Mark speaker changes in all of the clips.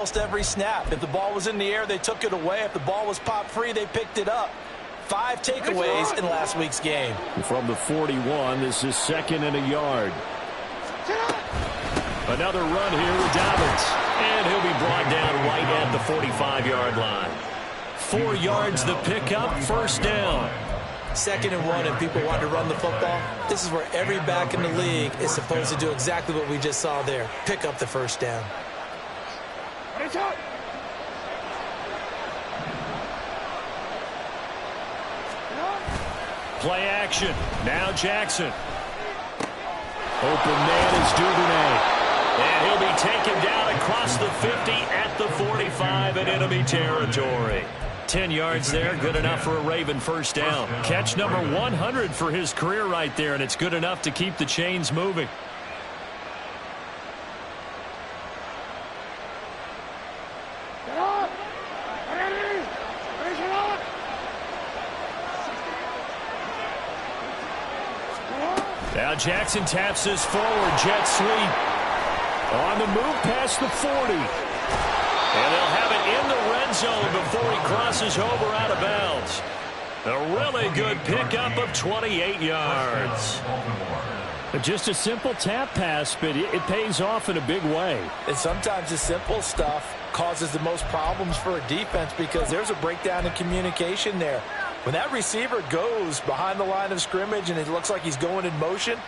Speaker 1: Almost every snap. If the ball was in the air, they took it away. If the ball was popped free, they picked it up. 5 takeaways in last week's game.
Speaker 2: From the 41, this is 2nd and a yard. Another run here with Dobbins. And he'll be brought down right at the 45-yard line. 4 yards the pickup, first down.
Speaker 1: 2nd and 1, and people want to run the football. This is where every back in the league is supposed to do exactly what we just saw there. Pick up the first down.
Speaker 2: Play action. Now Jackson. Open man is Duvernay. And he'll be taken down across the 50 at the 45 in enemy territory. 10 yards there, good enough for a Raven first down. Catch number 100 for his career right there, and it's good enough to keep the chains moving. Now Jackson taps this forward, jet sweep. On the move past the 40. And they'll have it in the red zone before he crosses over out of bounds. A really good pickup of 28 yards. Just a simple tap pass, but it pays off in a big way.
Speaker 1: And sometimes the simple stuff causes the most problems for a defense because there's a breakdown in communication there. When that receiver goes behind the line of scrimmage and it looks like he's going in motion,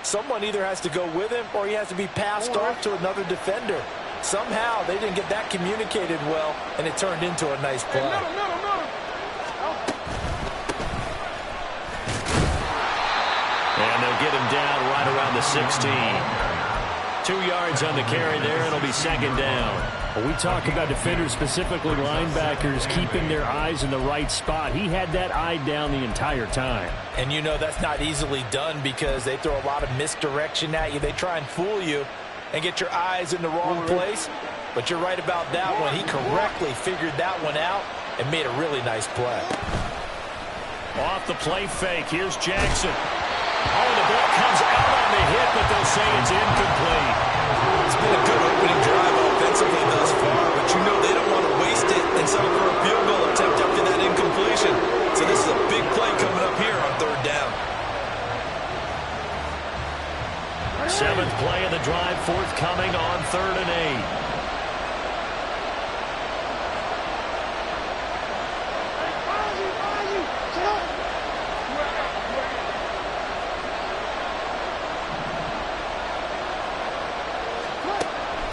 Speaker 1: someone either has to go with him or he has to be passed off to another defender. Somehow they didn't get that communicated well, and it turned into a nice play.
Speaker 2: And they'll get him down right around the 16. 2 yards on the carry there. It'll be 2nd down. When we talk about defenders, specifically linebackers, keeping their eyes in the right spot, he had that eye down the entire time.
Speaker 1: And you know that's not easily done because they throw a lot of misdirection at you. They try and fool you and get your eyes in the wrong place. But you're right about that one. He correctly figured that one out and made a really nice play.
Speaker 2: Off the play fake, here's Jackson. Oh, the ball comes out on the hit, but they'll say it's incomplete.
Speaker 1: It's been a good opening drive offensively thus far, but you know they don't want to waste it and settle for a field goal attempt after that incompletion. So this is a big play coming up here on 3rd down.
Speaker 2: 7th play of the drive, forthcoming on 3rd and 8.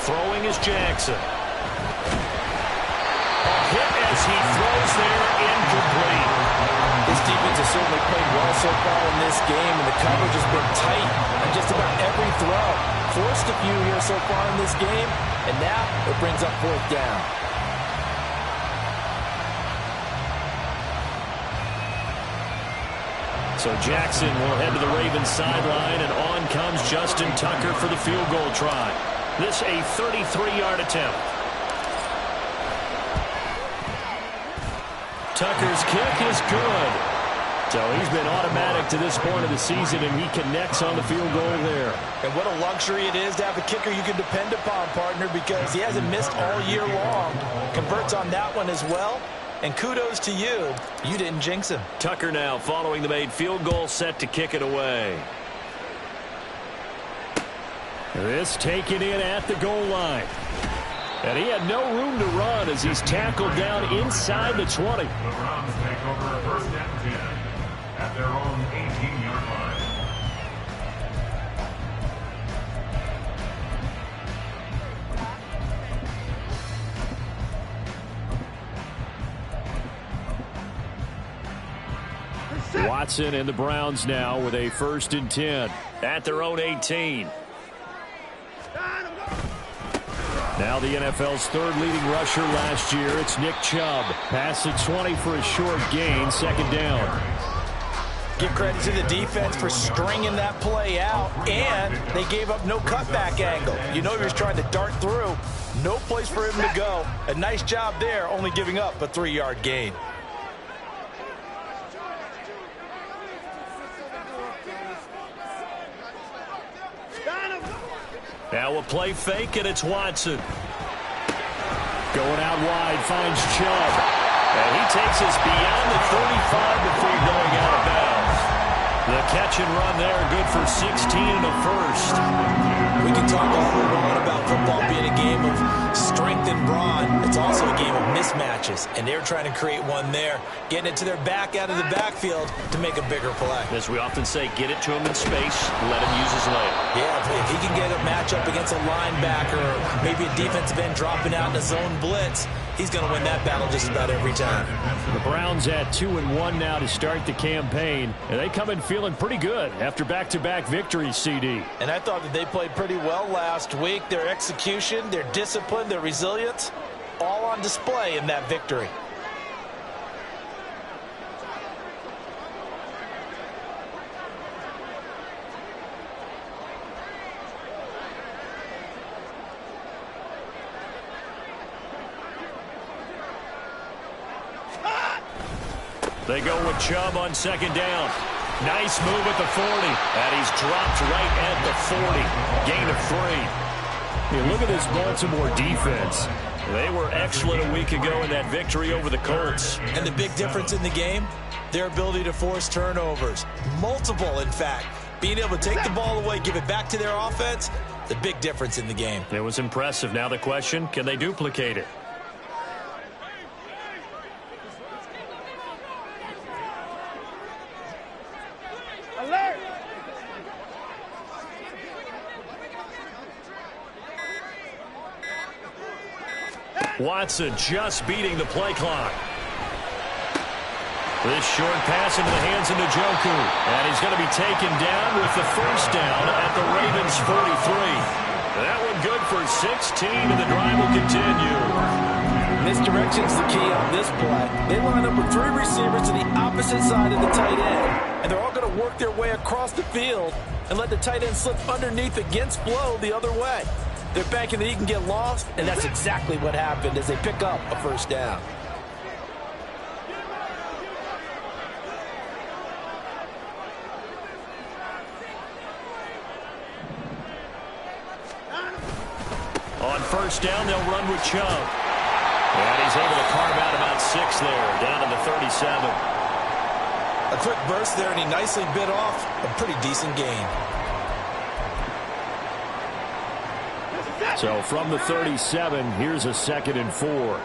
Speaker 2: Throwing is Jackson. A hit as he throws there, incomplete.
Speaker 1: This defense has certainly played well so far in this game, and the coverage has been tight on just about every throw. Forced a few here so far in this game, and now it brings up 4th down.
Speaker 2: So Jackson will head to the Ravens sideline, and on comes Justin Tucker for the field goal try. This a 33-yard attempt. Tucker's kick is good. So he's been automatic to this point of the season, and he connects on the field goal there.
Speaker 1: And what a luxury it is to have a kicker you can depend upon, partner, because he hasn't missed all year long. Converts on that one as well. And kudos to you. You didn't jinx him.
Speaker 2: Tucker now following the made field goal, set to kick it away. This taken in at the goal line. And he had no room to run as he's tackled down inside the 20.
Speaker 3: The Browns take over first and 10 at their own 18-yard line.
Speaker 2: Watson and the Browns now with a 1st and 10 at their own 18. Now the NFL's 3rd leading rusher last year. It's Nick Chubb. Pass the 20 for a short gain. 2nd down.
Speaker 1: Give credit to the defense for stringing that play out, and they gave up no cutback angle. You know he was trying to dart through. No place for him to go. A nice job there, only giving up a 3-yard gain.
Speaker 2: Now a play fake, and it's Watson. Going out wide, finds Chubb. And he takes us beyond the 35 before going out of bounds. The catch and run there, good for 16 and a first.
Speaker 1: We can talk all we want about football being a game of strength and brawn. It's also a game of mismatches, and they're trying to create one there, getting it to their back out of the backfield to make a bigger play.
Speaker 2: As we often say, get it to him in space, let him use his leg.
Speaker 1: Yeah, if he can get a matchup against a linebacker or maybe a defensive end dropping out in a zone blitz, he's going to win that battle just about every time.
Speaker 2: The Browns at 2-1 now to start the campaign, and they come in feeling pretty good after back-to-back victories, CD.
Speaker 1: And I thought that they played pretty well last week. Their execution, their discipline, their resilience, all on display in that victory.
Speaker 2: They go with Chubb on second down. Nice move at the 40. And he's dropped right at the 40. Gain of 3. Hey, look at this Baltimore defense. They were excellent a week ago in that victory over the Colts.
Speaker 1: And the big difference in the game, their ability to force turnovers. Multiple, in fact. Being able to take the ball away, give it back to their offense, the big difference in the game.
Speaker 2: It was impressive. Now the question, can they duplicate it? Watson just beating the play clock. This short pass into the hands of Njoku. And he's going to be taken down with the first down at the Ravens 43. That one good for 16, and the drive will continue.
Speaker 1: Misdirection's the key on this play. They line up with 3 receivers to the opposite side of the tight end. And they're all going to work their way across the field and let the tight end slip underneath against flow the other way. They're banking that he can get lost, and that's exactly what happened as they pick up a first down.
Speaker 2: On first down, they'll run with Chubb. And he's able to carve out about 6 there, down to the 37.
Speaker 1: A quick burst there, and he nicely bit off a pretty decent gain.
Speaker 2: So from the 37, here's a 2nd and 4.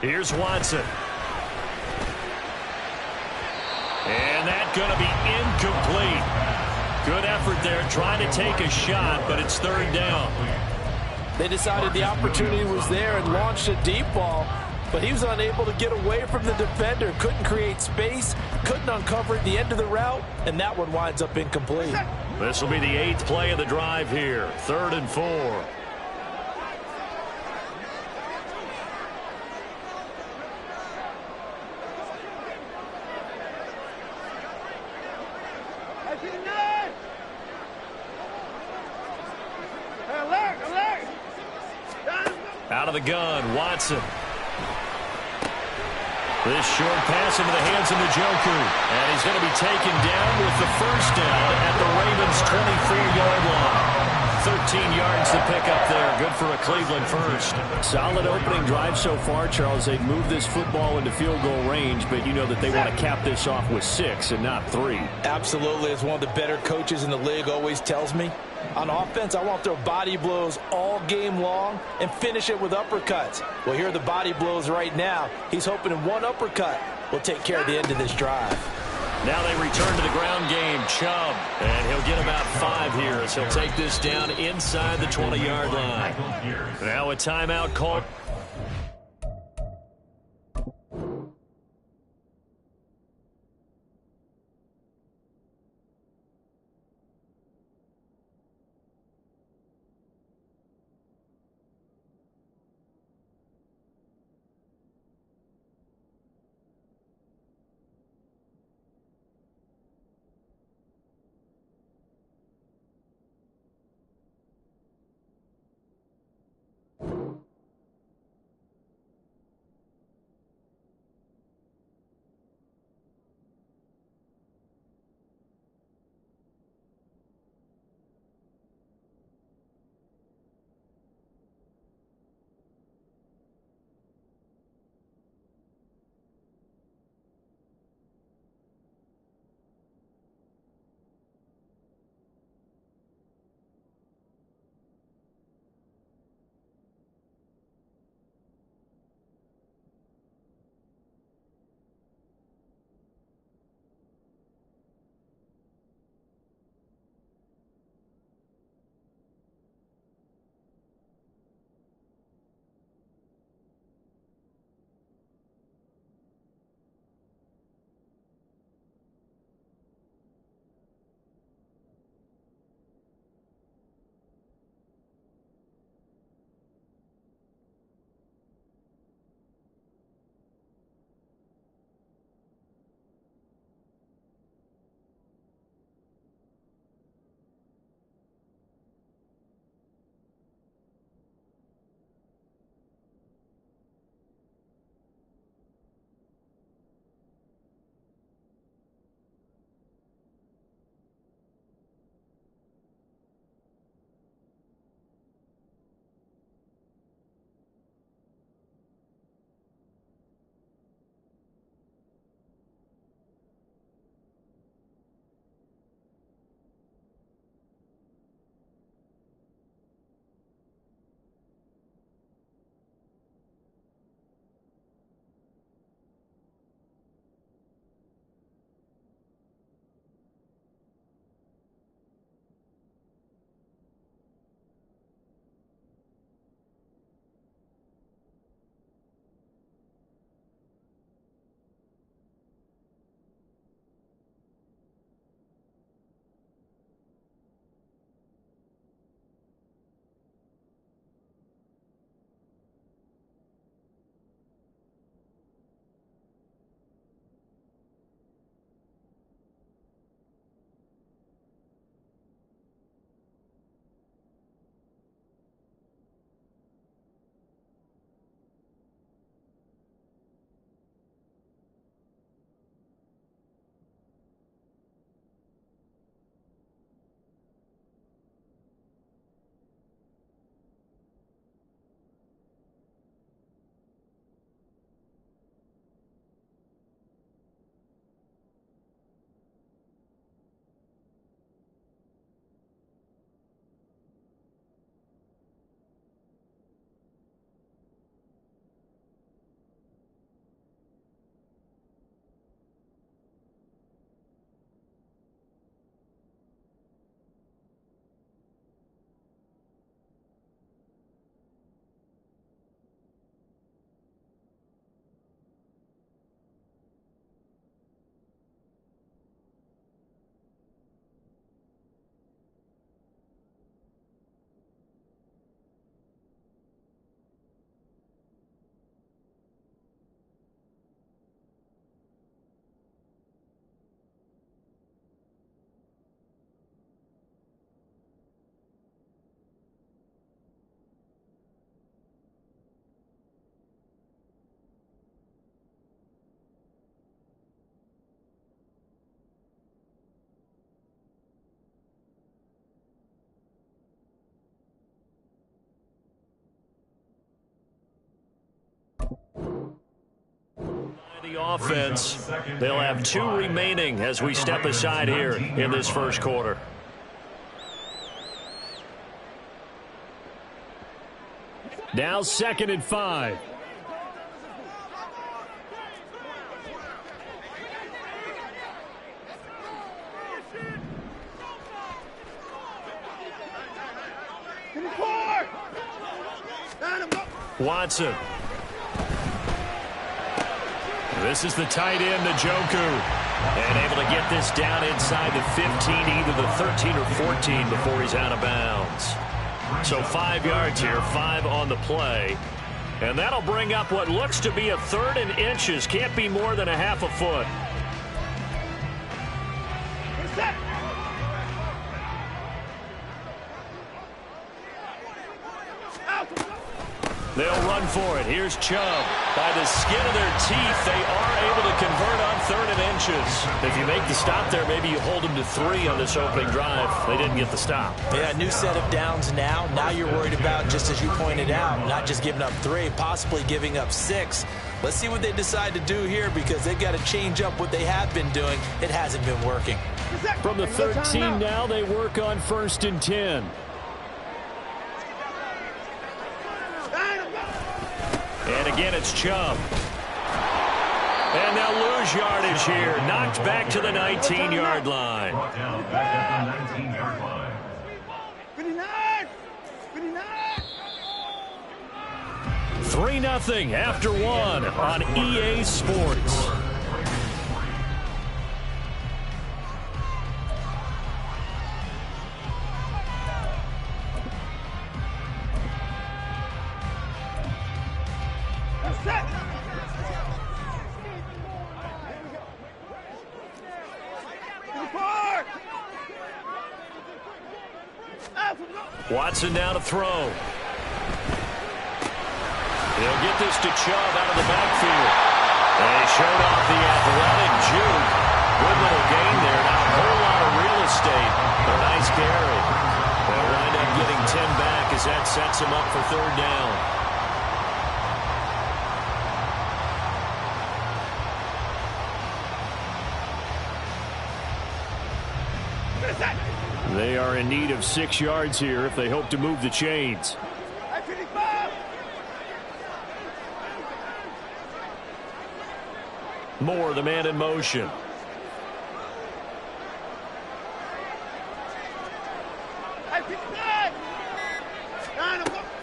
Speaker 2: Here's Watson. And that's going to be incomplete. Good effort there, trying to take a shot, but it's 3rd down.
Speaker 1: They decided the opportunity was there and launched a deep ball, but he was unable to get away from the defender, couldn't create space, couldn't uncover at the end of the route, and that one winds up incomplete.
Speaker 2: This will be the 8th play of the drive here, 3rd and 4. Out of the gun, Watson. This short pass into the hands of Njoku. And he's going to be taken down with the first down at the Ravens' 24-yard line. 13 yards to pick up there. Good for a Cleveland first. Solid opening drive so far, Charles. They've moved this football into field goal range, but you know that they want to cap this off with 6 and not 3.
Speaker 1: Absolutely. As one of the better coaches in the league always tells me, on offense, I want to throw body blows all game long and finish it with uppercuts. Well, here are the body blows right now. He's hoping in one uppercut will take care of the end of this drive.
Speaker 2: Now they return to the ground game. Chubb, and he'll get about 5 here as he'll take this down inside the 20-yard line. Now a timeout called. The offense, they'll have 2 remaining as we step aside here in this first quarter. Now 2nd and 5. Watson. This is the tight end, Njoku. And able to get this down inside the 15, either the 13 or 14 before he's out of bounds. So 5 yards here, 5 on the play. And that'll bring up what looks to be a 3rd and inches. Can't be more than a half a foot. They'll run for it. Here's Chubb. By the skin of their teeth, they are able to convert on 3rd and inches. If you make the stop there, maybe you hold them to 3 on this opening drive. They didn't get the stop.
Speaker 1: Yeah, new set of downs now. Now you're worried about, just as you pointed out, not just giving up 3, possibly giving up 6. Let's see what they decide to do here, because they've got to change up what they have been doing. It hasn't been working.
Speaker 2: From the 13 now, they work on 1st and 10. And again, it's Chubb. And they'll lose yardage here. Knocked back to the 19-yard line.
Speaker 3: Brought down back at the 19-yard line.
Speaker 2: 3-0 after 1 on EA Sports. Watson now to throw. He'll get this to Chubb out of the backfield. And he showed off the athletic juke. Good little gain there. Not a whole lot of real estate, but a nice carry. They'll wind up getting 10 back as that sets him up for 3rd down. They are in need of 6 yards here if they hope to move the chains. Moore, the man in motion.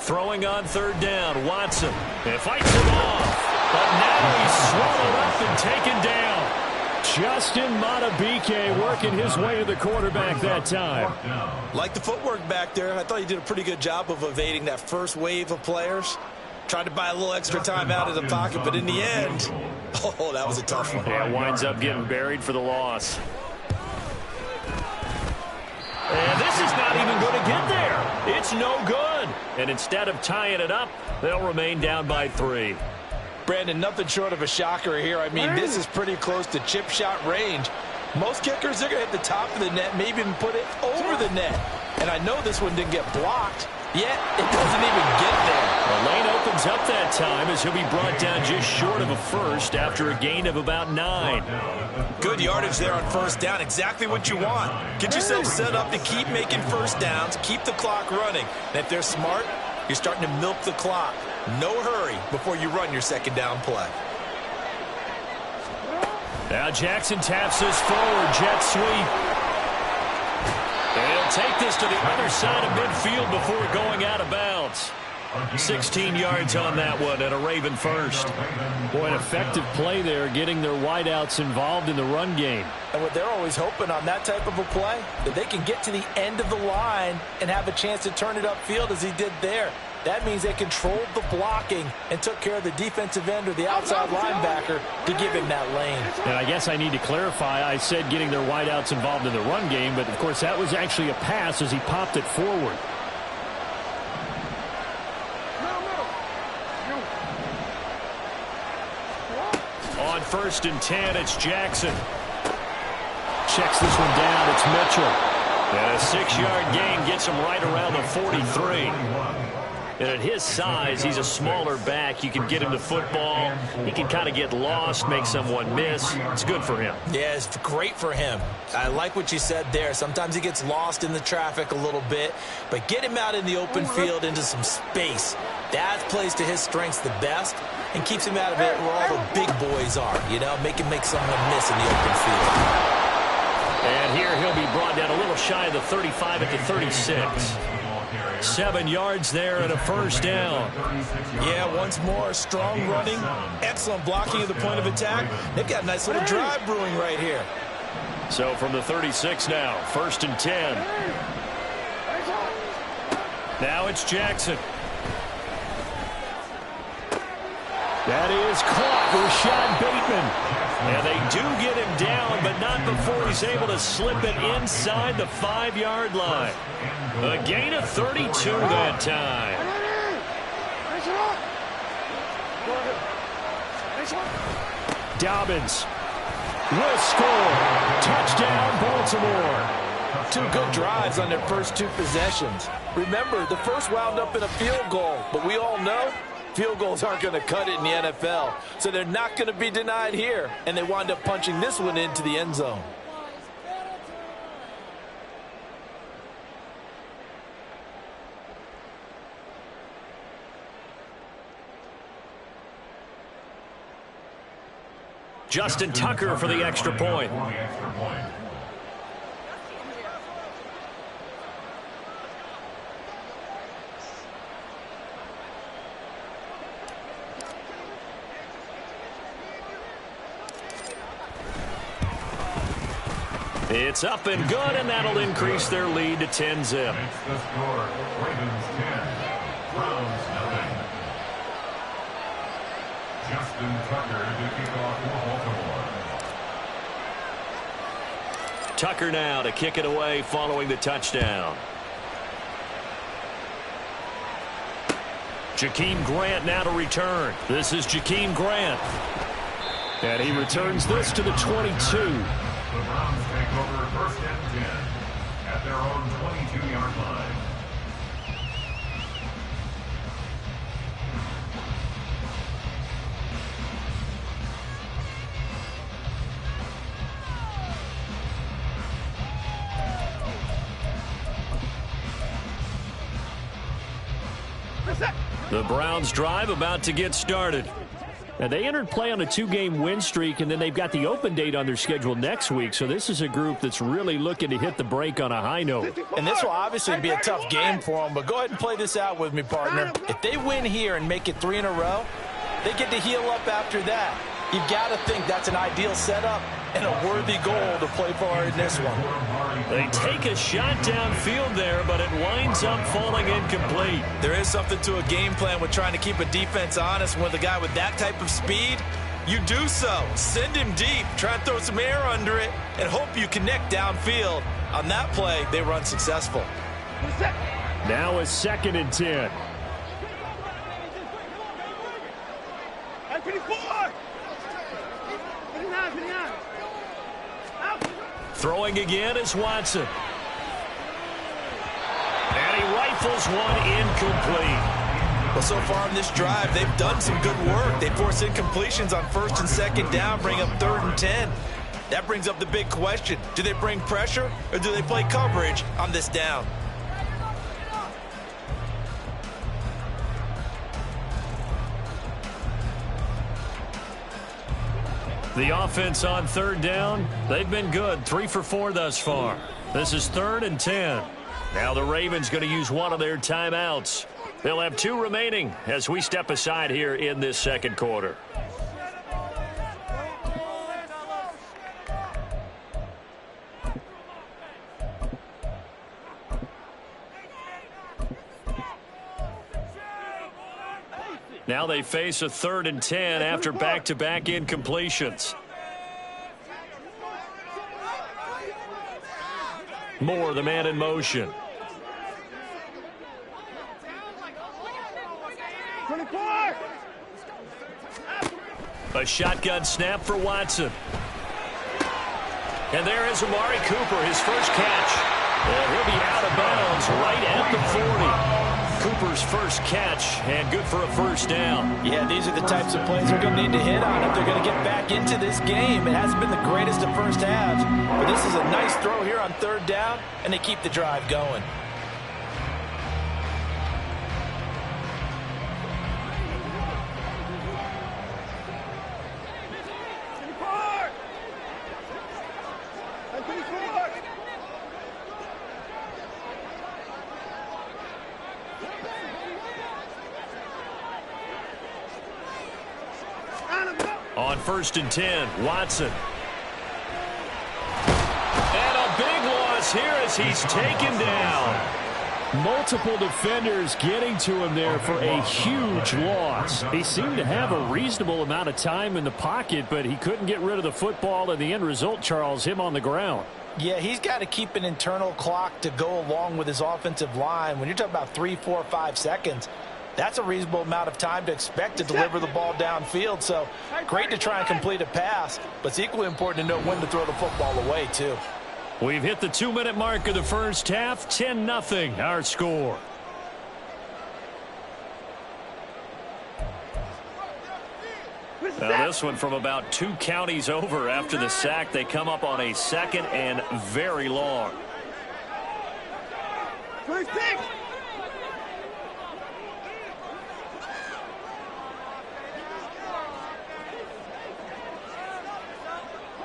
Speaker 2: Throwing on 3rd down, Watson. And fights it off. But now he's swallowed up and taken down. Justin Madubuike working his way to the quarterback that time.
Speaker 1: Like the footwork back there. I thought he did a pretty good job of evading that first wave of players. Tried to buy a little extra time out of the pocket, but in the end, oh, that was a tough one.
Speaker 2: Yeah, winds up getting buried for the loss. And this is not even going to get there. It's no good. And instead of tying it up, they'll remain down by 3.
Speaker 1: Brandon, nothing short of a shocker here. I mean, this is pretty close to chip shot range. Most kickers, they're going to hit the top of the net, maybe even put it over the net. And I know this one didn't get blocked, yet it doesn't even get there.
Speaker 2: The lane opens up that time as he'll be brought down just short of a first after a gain of about 9.
Speaker 1: Good yardage there on 1st down, exactly what you want. Get yourself set up to keep making 1st downs, keep the clock running. And if they're smart, you're starting to milk the clock. No hurry before you run your 2nd down play.
Speaker 2: Now Jackson taps this forward, jet sweep. And he'll take this to the other side of midfield before going out of bounds. 16 yards on that one and a Raven first. Boy, an effective play there, getting their wideouts involved in the run game.
Speaker 1: And what they're always hoping on that type of a play, that they can get to the end of the line and have a chance to turn it upfield as he did there. That means they controlled the blocking and took care of the defensive end or the outside linebacker to give him that lane.
Speaker 2: And I guess I need to clarify, I said getting their wideouts involved in the run game, but of course that was actually a pass as he popped it forward. On 1st and 10, it's Jackson. Checks this one down, it's Mitchell. And a 6-yard gain gets him right around the 43. And at his size, he's a smaller back. You can get him to football. He can kind of get lost, make someone miss. It's good for him.
Speaker 1: Yeah, it's great for him. I like what you said there. Sometimes he gets lost in the traffic a little bit, but get him out in the open field into some space. That plays to his strengths the best and keeps him out of it where all the big boys are, you know, make him make someone miss in the open field.
Speaker 2: And here he'll be brought down a little shy of the 35 at the 36. 7 yards there and a first down.
Speaker 1: Yeah, once more, strong running, excellent blocking at the point of attack. They've got a nice little drive brewing right here.
Speaker 2: So from the 36 now, 1st and 10. Now it's Jackson. That is caught for Rashad Bateman. And they do get him down, but not before he's able to slip it inside the 5-yard line. A gain of 32 that time. Dobbins will score. Touchdown, Baltimore.
Speaker 1: 2 good drives on their first 2 possessions. Remember, the first wound up in a field goal, but we all know field goals aren't going to cut it in the NFL, so they're not going to be denied here, and they wind up punching this one into the end zone.
Speaker 2: Justin Tucker for the extra point. It's up and good, and that'll increase their lead to 10-zip.
Speaker 3: Makes the score Ravens 10, Browns 9. Justin Tucker to kick off for Baltimore.
Speaker 2: Tucker now to kick it away following the touchdown. Jakeem Grant now to return. This is Jakeem Grant. And he returns this to the 22.
Speaker 3: The Browns take over 1st and 10 at their own 22-yard line.
Speaker 2: The Browns drive about to get started. And they entered play on a 2-game win streak, and then they've got the open date on their schedule next week. So this is a group that's really looking to hit the break on a high note.
Speaker 1: And this will obviously be a tough game for them, but go ahead and play this out with me, partner. If they win here and make it 3 in a row, they get to heal up after that. You've got to think that's an ideal setup and a worthy goal to play for in this one.
Speaker 2: They take a shot downfield there, but it winds up falling incomplete.
Speaker 1: There is something to a game plan with trying to keep a defense honest. With a guy with that type of speed, you do so. Send him deep, try and throw some air under it, and hope you connect downfield. On that play, they were unsuccessful.
Speaker 2: Now a 2nd and 10. Throwing again is Watson. And he rifles one incomplete.
Speaker 1: Well, so far in this drive, they've done some good work. They force incompletions on 1st and 2nd down, bring up 3rd and 10. That brings up the big question. Do they bring pressure or do they play coverage on this down?
Speaker 2: The offense on 3rd down, they've been good. 3 for 4 thus far. This is 3rd and 10. Now the Ravens going to use one of their timeouts. They'll have 2 remaining as we step aside here in this 2nd quarter. Now they face a 3rd and 10 after back-to-back incompletions. Moore, the man in motion. A shotgun snap for Watson. And there is Amari Cooper, his first catch. And he'll be out of bounds right at the 40. Cooper receiver's first catch, and good for a first down.
Speaker 1: Yeah, these are the types of plays they're going to need to hit on if they're going to get back into this game. It hasn't been the greatest of first halves, but this is a nice throw here on third down, and they keep the drive going.
Speaker 2: On 1st and 10, Watson. And a big loss here as he's taken down.
Speaker 4: Multiple defenders getting to him there for a huge loss. He seemed to have a reasonable amount of time in the pocket, but he couldn't get rid of the football, and the end result, Charles, him on the ground.
Speaker 1: Yeah, he's got to keep an internal clock to go along with his offensive line. When you're talking about 3, 4, 5 seconds, that's a reasonable amount of time to expect to deliver the ball downfield. So great to try and complete a pass, but it's equally important to know when to throw the football away, too.
Speaker 2: We've hit the 2-minute mark of the first half. 10-0 our score. Now this one from about 2 counties over after the sack. They come up on a 2nd and very long.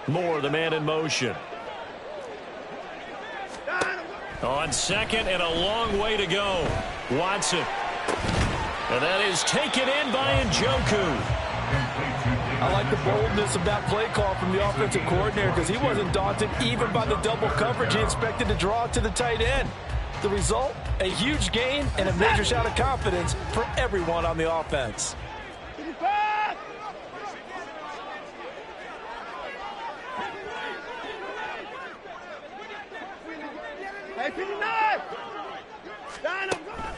Speaker 2: Moore, the man in motion. On 2nd and a long way to go. Watson. And that is taken in by Njoku.
Speaker 1: I like the boldness of that play call from the offensive coordinator because he wasn't daunted even by the double coverage he expected to draw to the tight end. The result, a huge gain and a major shot of confidence for everyone on the offense.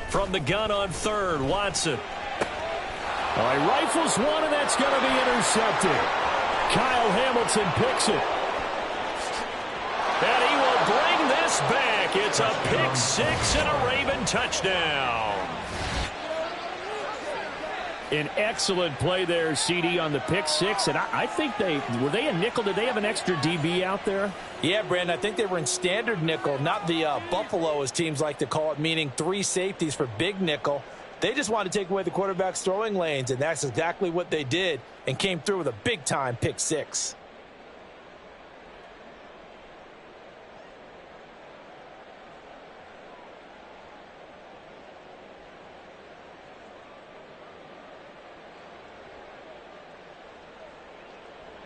Speaker 2: From the gun on 3rd, Watson.
Speaker 4: All right, rifles one, and that's going to be intercepted. Kyle Hamilton picks it.
Speaker 2: And he will bring this back. It's a pick 6 and a Raven touchdown.
Speaker 4: An excellent play there, CD, on the pick 6. And I think were they a nickel? Did they have an extra DB out there?
Speaker 1: Yeah, Brandon, I think they were in standard nickel, not the Buffalo, as teams like to call it, meaning 3 safeties for big nickel. They just wanted to take away the quarterback's throwing lanes, and that's exactly what they did and came through with a big-time pick 6.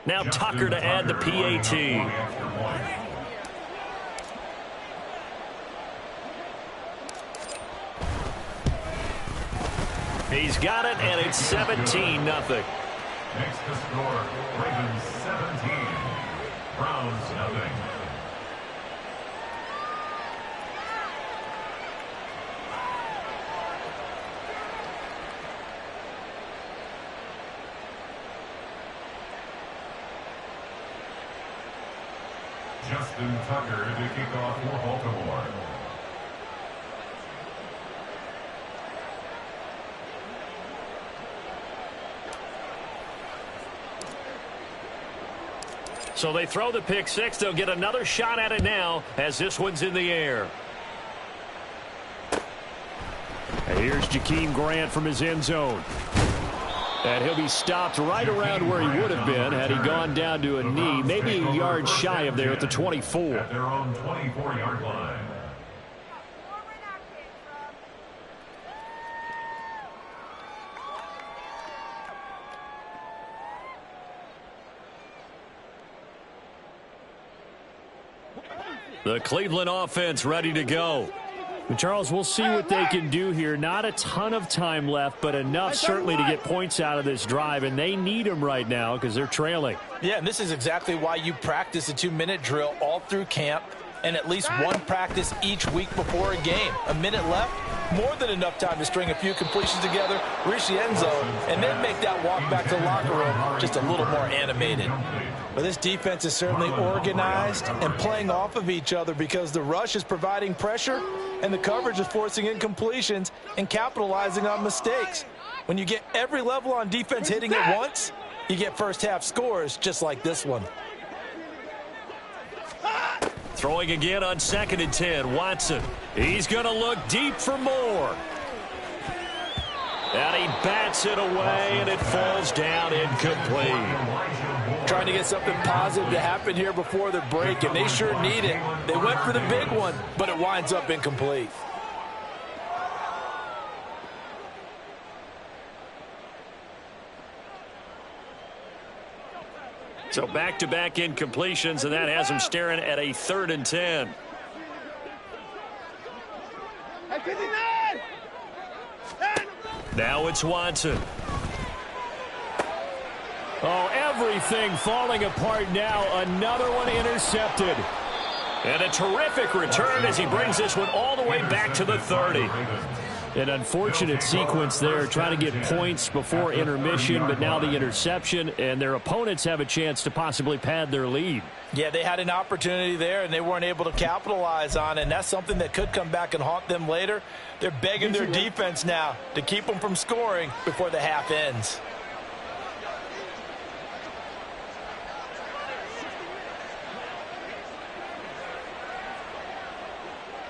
Speaker 2: Now Tucker to add the PAT. He's got it, and it's 17-0.
Speaker 3: Next to score, Ravens 17, Browns nothing. Justin Tucker to kick off for Baltimore.
Speaker 2: So they throw the pick 6. They'll get another shot at it now as this one's in the air.
Speaker 4: And here's Jakeem Grant from his end zone. And he'll be stopped right around where he would have been had he gone down to a knee, maybe a yard shy of there at the 24.
Speaker 3: At their own 24-yard line.
Speaker 2: The Cleveland offense ready to go.
Speaker 4: Charles, we'll see what they can do here. Not a ton of time left, but enough certainly to get points out of this drive, and they need them right now because they're trailing.
Speaker 1: Yeah, and this is exactly why you practice a 2-minute drill all through camp and at least one practice each week before a game. A minute left, more than enough time to string a few completions together, reach the end zone, and then make that walk back to the locker room just a little more animated. Well, this defense is certainly organized and playing off of each other because the rush is providing pressure and the coverage is forcing incompletions and capitalizing on mistakes. When you get every level on defense hitting at once, you get first-half scores just like this one.
Speaker 2: Throwing again on 2nd and 10. Watson. He's going to look deep for more. And he bats it away, and it falls down incomplete.
Speaker 1: Trying to get something positive to happen here before the break, and they sure need it. They went for the big one, but it winds up incomplete.
Speaker 2: So back-to-back incompletions, and that has him staring at a 3rd and 10. Now it's Watson.
Speaker 4: Oh, everything falling apart now. Another one intercepted.
Speaker 2: And a terrific return as he brings this one all the way back to the 30.
Speaker 4: An unfortunate sequence there, trying to get points before intermission, but now the interception, and their opponents have a chance to possibly pad their lead.
Speaker 1: Yeah, they had an opportunity there, and they weren't able to capitalize on it, and that's something that could come back and haunt them later. They're begging their defense now to keep them from scoring before the half ends.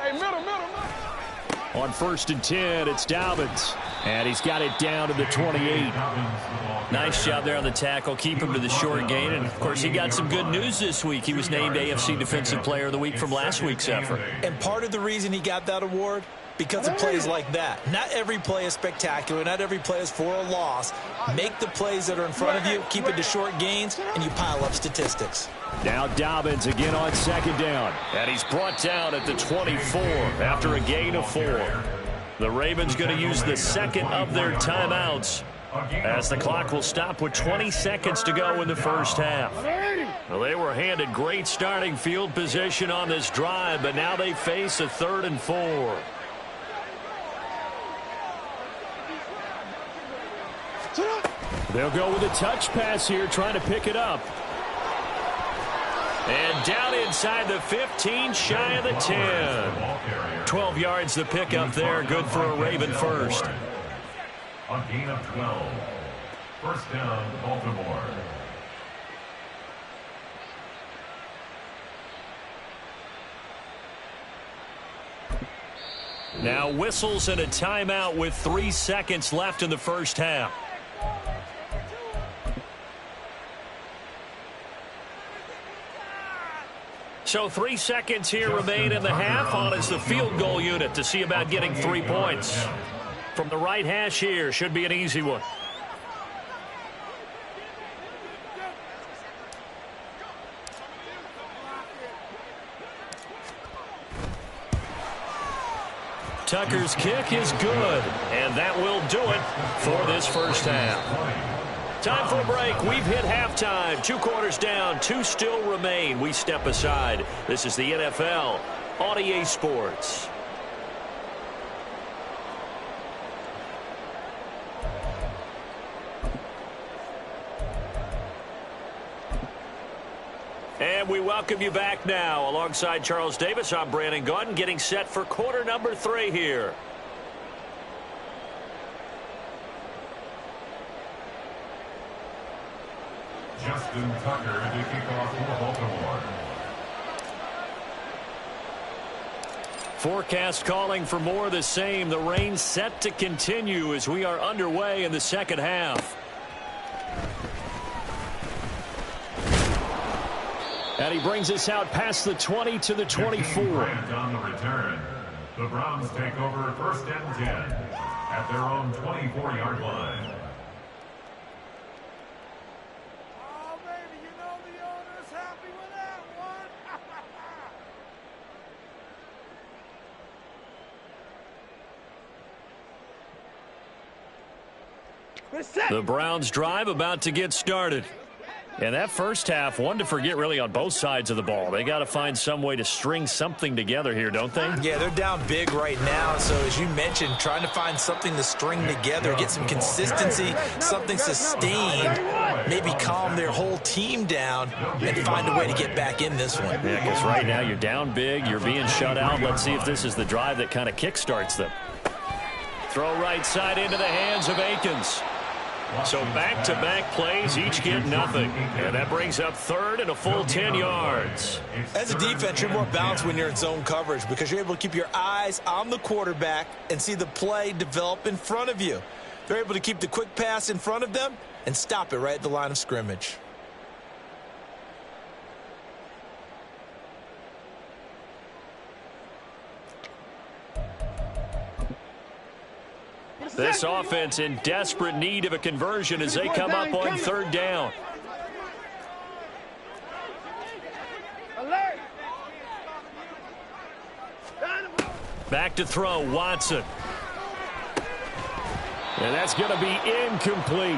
Speaker 5: Hey, middle.
Speaker 4: On 1st and 10, it's Dobbins. And he's got it down to the 28.
Speaker 2: Nice job there on the tackle. Keep him to the short gain. And, of course, he got some good news this week. He was named AFC Defensive Player of the Week from last week's effort.
Speaker 1: And part of the reason he got that award, because of plays like that. Not every play is spectacular. Not every play is for a loss. Make the plays that are in front of you, keep it to short gains, and you pile up statistics.
Speaker 4: Now Dobbins again on 2nd down.
Speaker 2: And he's brought down at the 24 after a gain of 4. The Ravens going to use the second of their timeouts as the clock will stop with 20 seconds to go in the first half. Well, they were handed great starting field position on this drive, but now they face a 3rd and 4.
Speaker 4: They'll go with a touch pass here, trying to pick it up.
Speaker 2: And down inside the 15, shy of the 10. 12 yards the pickup there, good for a Raven first.
Speaker 3: A gain of 12. First down, Baltimore.
Speaker 2: Now whistles and a timeout with 3 seconds left in the first half. So 3 seconds here remain in the half. On is the field goal unit to see about getting 3 points. From the right hash here, should be an easy one. Tucker's kick is good, and that will do it for this first half. Time for a break. We've hit halftime. 2 quarters down, 2 still remain. We step aside. This is the NFL on EA Sports. And we welcome you back now. Alongside Charles Davis, I'm Brandon Gaudin, getting set for quarter number 3 here.
Speaker 3: Justin Tucker to kick off for Baltimore.
Speaker 2: Forecast calling for more of the same. The rain set to continue as we are underway in the second half.
Speaker 4: And he brings us out past the 20 to the 24.
Speaker 3: On the return, the Browns take over 1st and 10 at their own 24-yard line.
Speaker 2: The Browns drive about to get started. And that first half, one to forget really on both sides of the ball. They got to find some way to string something together here, don't they?
Speaker 1: Yeah, they're down big right now. So as you mentioned, trying to find something to string together, get some consistency, something sustained maybe calm their whole team down and find a way to get back in this one.
Speaker 4: Yeah, because right now you're down big, you're being shut out. Let's see if this is the drive that kind of kickstarts them. Throw right side into the hands of Akins. So back-to-back plays, each get nothing. And that brings up third and a full 10 yards.
Speaker 1: As a defense, you're more balanced when you're in zone coverage because you're able to keep your eyes on the quarterback and see the play develop in front of you. They're able to keep the quick pass in front of them and stop it right at the line of scrimmage.
Speaker 4: This offense in desperate need of a conversion as they come up on third down. Back to throw, Watson. And that's going to be incomplete.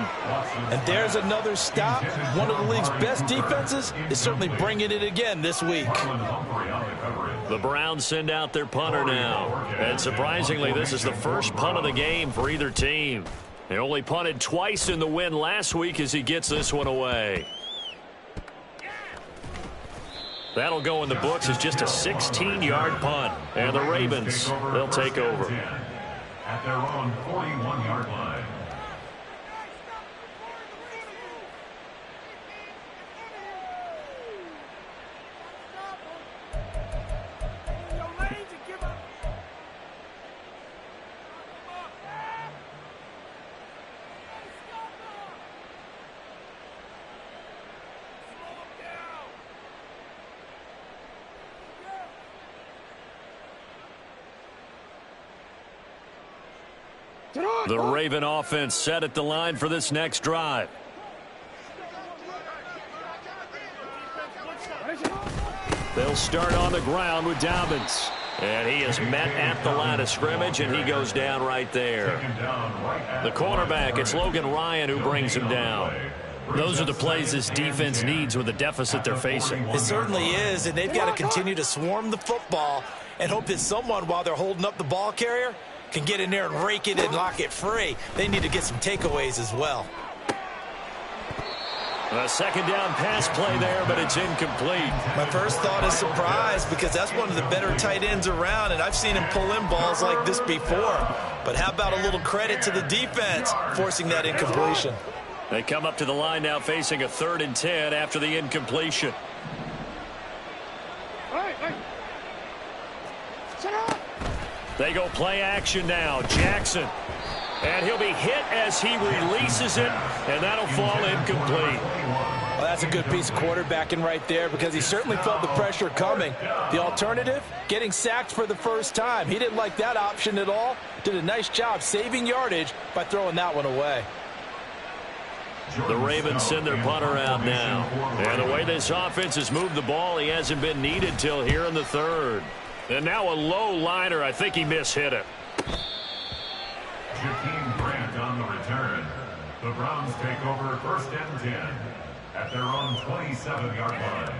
Speaker 1: And there's another stop. One of the league's best defenses is certainly bringing it again this week.
Speaker 2: The Browns send out their punter now. And surprisingly, this is the first punt of the game for either team. They only punted twice in the win last week as he gets this one away. That'll go in the books as just a 16-yard punt. And the Ravens, they'll take over.
Speaker 3: At their own 41-yard line.
Speaker 2: The Raven offense set at the line for this next drive. They'll start on the ground with Dobbins. And he is met at the line of scrimmage, and he goes down right there. The cornerback, it's Logan Ryan who brings him down. Those are the plays this defense needs with the deficit they're facing.
Speaker 1: It certainly is, and they've got to continue to swarm the football and hope that someone, while they're holding up the ball carrier, can get in there and rake it and lock it free. They need to get some takeaways as well.
Speaker 2: A second down pass play there, but it's incomplete.
Speaker 1: My first thought is surprise because that's one of the better tight ends around, and I've seen him pull in balls like this before. But how about a little credit to the defense forcing that incompletion?
Speaker 2: They come up to the line now facing a 3rd and 10 after the incompletion. They go play action now. Jackson. And he'll be hit as he releases it, and that'll fall incomplete.
Speaker 1: Well, that's a good piece of quarterbacking right there because he certainly felt the pressure coming. The alternative, getting sacked for the first time. He didn't like that option at all. Did a nice job saving yardage by throwing that one away.
Speaker 2: The Ravens send their punter out now. And the way this offense has moved the ball, he hasn't been needed till here in the 3rd. And now a low liner. I think he mishit it.
Speaker 3: Jakeem Grant on the return. The Browns take over 1st and 10 at their own 27-yard line.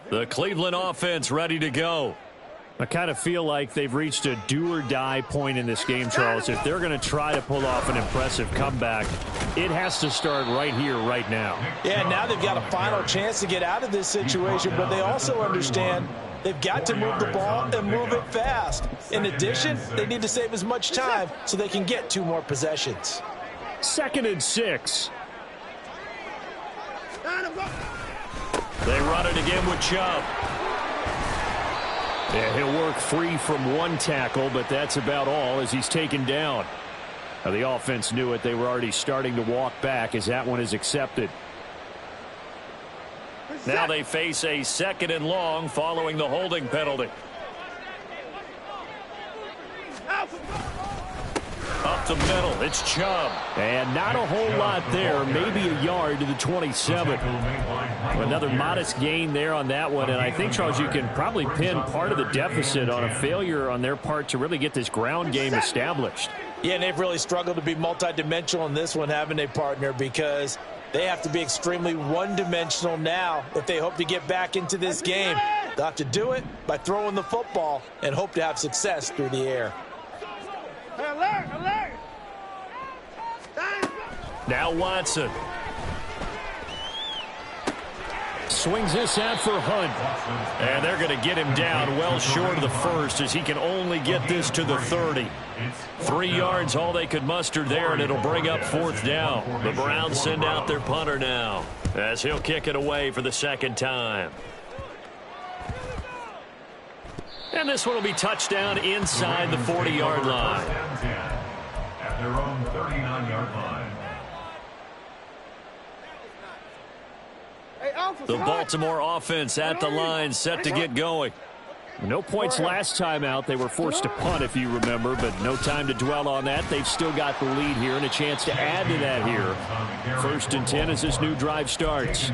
Speaker 2: The Cleveland offense ready to go.
Speaker 4: I kind of feel like they've reached a do-or-die point in this game, Charles. If they're going to try to pull off an impressive comeback, it has to start right here, right now.
Speaker 1: Yeah, now they've got a final chance to get out of this situation, but they also understand they've got to move the ball and move it fast. In addition, they need to save as much time so they can get 2 more possessions.
Speaker 4: 2nd and 6.
Speaker 2: They run it again with Chubb.
Speaker 4: Yeah, he'll work free from 1 tackle, but that's about all as he's taken down. Now, the offense knew it. They were already starting to walk back as that one is accepted.
Speaker 2: Now they face a 2nd and long following the holding penalty. Up the middle, it's Chubb.
Speaker 4: And not a whole lot there, maybe a yard to the 27. Another modest gain there on that one, and I think, Charles, you can probably pin part of the deficit on a failure on their part to really get this ground game established.
Speaker 1: Yeah, and they've really struggled to be multidimensional in this one, haven't they, partner? Because They have to be extremely one-dimensional now if they hope to get back into this game. They'll have to do it by throwing the football and hope to have success through the air.
Speaker 4: Now Watson. Swings this out for Hunt. And they're going to get him down well short of the first as he can only get this to the 30. 3 yards, all they could muster there, and it'll bring up 4th down. The Browns send out their punter now as he'll kick it away for the second time. And this one will be touchdown inside the 40-yard line.
Speaker 3: At their own 39-yard line.
Speaker 4: The Baltimore offense at the line, set to get going. No points last time out. They were forced to punt, if you remember, but no time to dwell on that. They've still got the lead here and a chance to add to that here. 1st and 10 as this new drive starts.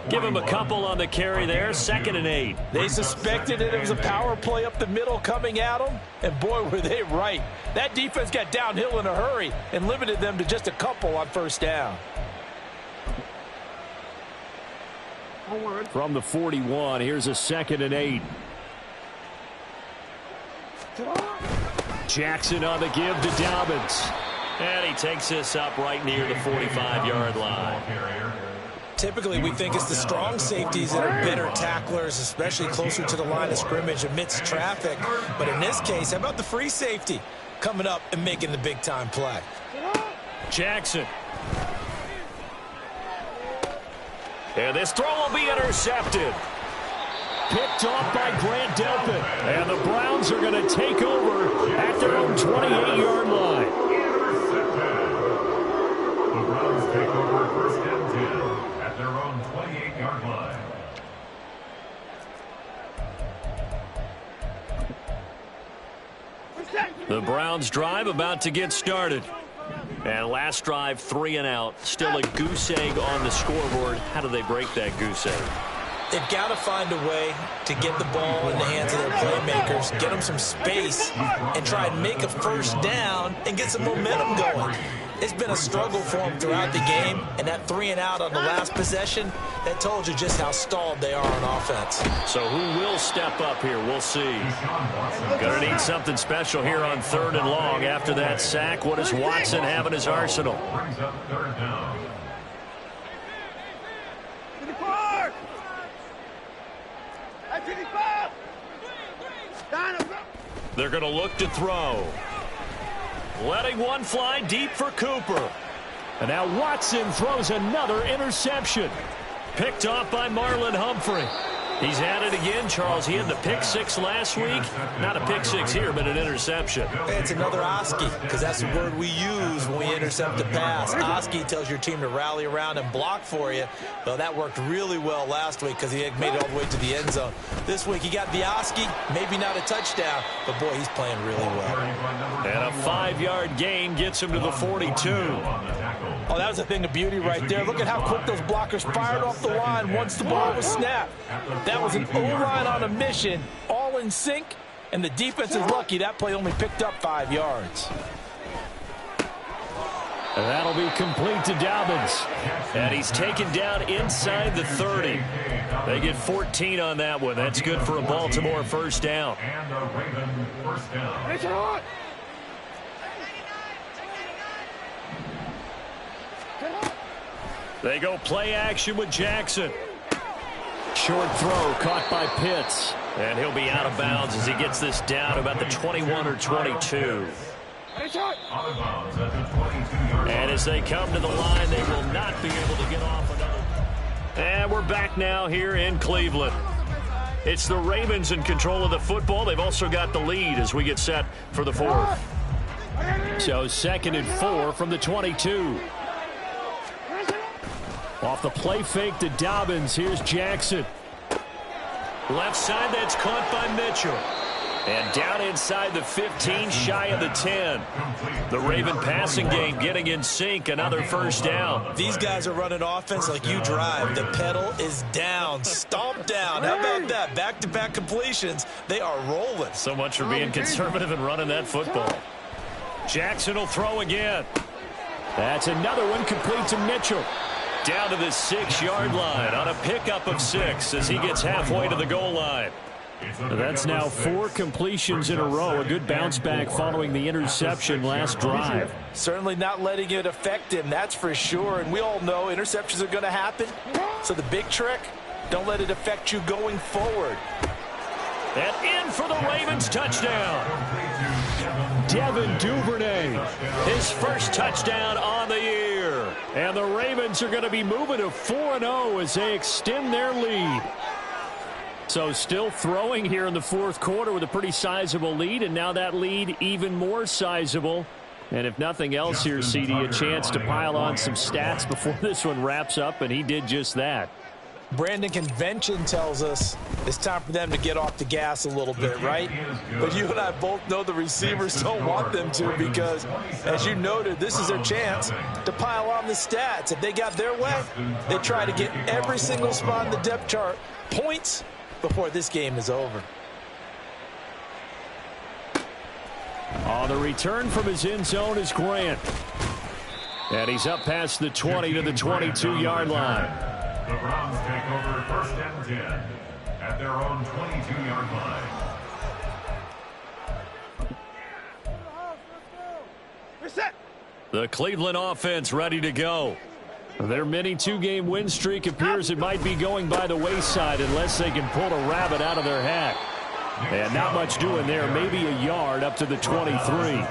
Speaker 4: Give them a couple on the carry there. 2nd and 8.
Speaker 1: They suspected it was a power play up the middle coming at them, and boy, were they right. That defense got downhill in a hurry and limited them to just a couple on 1st down.
Speaker 4: From the 41, here's a 2nd and 8. Jackson on the give to Dobbins. And he takes this up right near the 45-yard line.
Speaker 1: Typically, we think it's the strong safeties that are better tacklers, especially closer to the line of scrimmage amidst traffic. But in this case, how about the free safety coming up and making the big-time play?
Speaker 4: Jackson. And this throw will be intercepted. Picked off by Grant Delpit. And the Browns are going to take over at their own 28-yard line.
Speaker 3: The Browns take over 1st and 10 at their own 28-yard line.
Speaker 4: The Browns drive about to get started. And last drive, 3 and out. Still a goose egg on the scoreboard. How do they break that goose egg?
Speaker 1: They've got to find a way to get the ball in the hands of their playmakers, get them some space, and try and make a 1st down and get some momentum going. It's been a struggle for them throughout the game, and that 3 and out on the last possession, that told you just how stalled they are on offense.
Speaker 4: So who will step up here? We'll see. Going to need something special here on 3rd and long. After that sack, what does Watson have in his arsenal?
Speaker 3: Brings up 3rd down.
Speaker 4: They're going to look to throw. Letting one fly deep for Cooper. And now Watson throws another interception. Picked off by Marlon Humphrey. He's at it again, Charles. He had the pick 6 last week. Not a pick 6 here, but an interception.
Speaker 1: It's another Oski, because that's the word we use when we intercept a pass. Oski tells your team to rally around and block for you. Well, that worked really well last week because he had made it all the way to the end zone. This week he got the Oski, maybe not a touchdown, but boy, he's playing really well.
Speaker 4: And a 5-yard gain gets him to the 42.
Speaker 1: Oh, that was a thing of beauty right there. Look at how quick those blockers fired off the line once the ball was snapped. That was an O-line on a mission, all in sync, and the defense is lucky that play only picked up 5 yards.
Speaker 4: And that'll be complete to Dobbins. And he's taken down inside the 30. They get 14 on that one. That's good for a Baltimore 1st down.
Speaker 3: And a Raven 1st down.
Speaker 4: They go play action with Jackson. Short throw caught by Pitts. And he'll be out of bounds as he gets this down about the 21 or 22. And as they come to the line, they will not be able to get off another. And we're back now here in Cleveland. It's the Ravens in control of the football. They've also got the lead as we get set for the 4th. So 2nd and 4 from the 22. Off the play fake to Dobbins. Here's Jackson. Left side, that's caught by Mitchell. And down inside the 15, shy of the 10. The Raven passing game getting in sync. Another 1st down.
Speaker 1: These guys are running offense like you drive. The pedal is down. Stomp down. How about that? Back-to-back completions. They are rolling.
Speaker 4: So much for being conservative and running that football. Jackson will throw again. That's another one complete to Mitchell.
Speaker 2: down to the 6-yard line on a pickup of 6 as he gets halfway to the goal line.
Speaker 4: That's now 4 completions in a row. A good bounce back following the interception last drive.
Speaker 1: Certainly not letting it affect him, that's for sure. And we all know interceptions are going to happen. So the big trick, don't let it affect you going forward.
Speaker 2: And in for the Ravens touchdown.
Speaker 4: Devin Duvernay,
Speaker 2: His first touchdown on the year.
Speaker 4: and the Ravens are going to be moving to 4-0 as they extend their lead. So still throwing here in the fourth quarter with a pretty sizable lead, and now that lead even more sizable. And if nothing else here, CD, a chance to pile on some stats before this one wraps up, and he did just that.
Speaker 1: Brandon, convention tells us it's time for them to get off the gas a little bit, right? But you and I both know the receivers don't want them to because, as you noted, this is their chance to pile on the stats. If they got their way, they try to get every single spot in the depth chart points before this game is over.
Speaker 4: On the return from his end zone is Grant. And he's up past the 20 to the 22-yard line.
Speaker 3: The Browns take over 1st and 10 at their own 22-yard line.
Speaker 2: The Cleveland offense ready to go.
Speaker 4: Their mini 2-game win streak appears it might be going by the wayside unless they can pull a rabbit out of their hat. And not much doing there, maybe a yard up to the 23.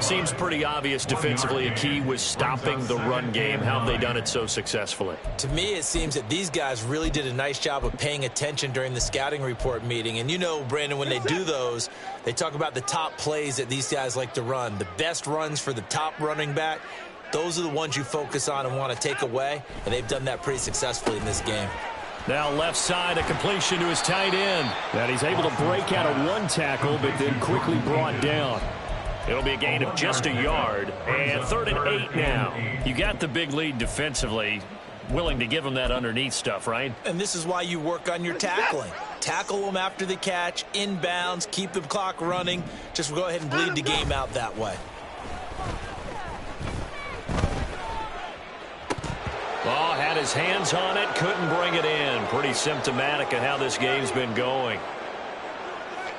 Speaker 2: Seems pretty obvious defensively a key was stopping the run game. How have they done it so successfully?
Speaker 1: To me, it seems that these guys really did a nice job of paying attention during the scouting report meeting. And you know, Brandon, when they do those, they talk about the top plays that these guys like to run. The best runs for the top running back, those are the ones you focus on and want to take away. And they've done that pretty successfully in this game.
Speaker 2: Now left side, a completion to his tight end.
Speaker 4: And he's able to break out of one tackle, but then quickly brought down.
Speaker 2: It'll be a gain of just a yard. And 3rd and 8 now. You got the big lead defensively. Willing to give them that underneath stuff, right?
Speaker 1: And this is why you work on your tackling. Tackle them after the catch, inbounds, keep the clock running. Just go ahead and bleed the game out that way.
Speaker 2: Oh, had his hands on it, couldn't bring it in. Pretty symptomatic of how this game's been going.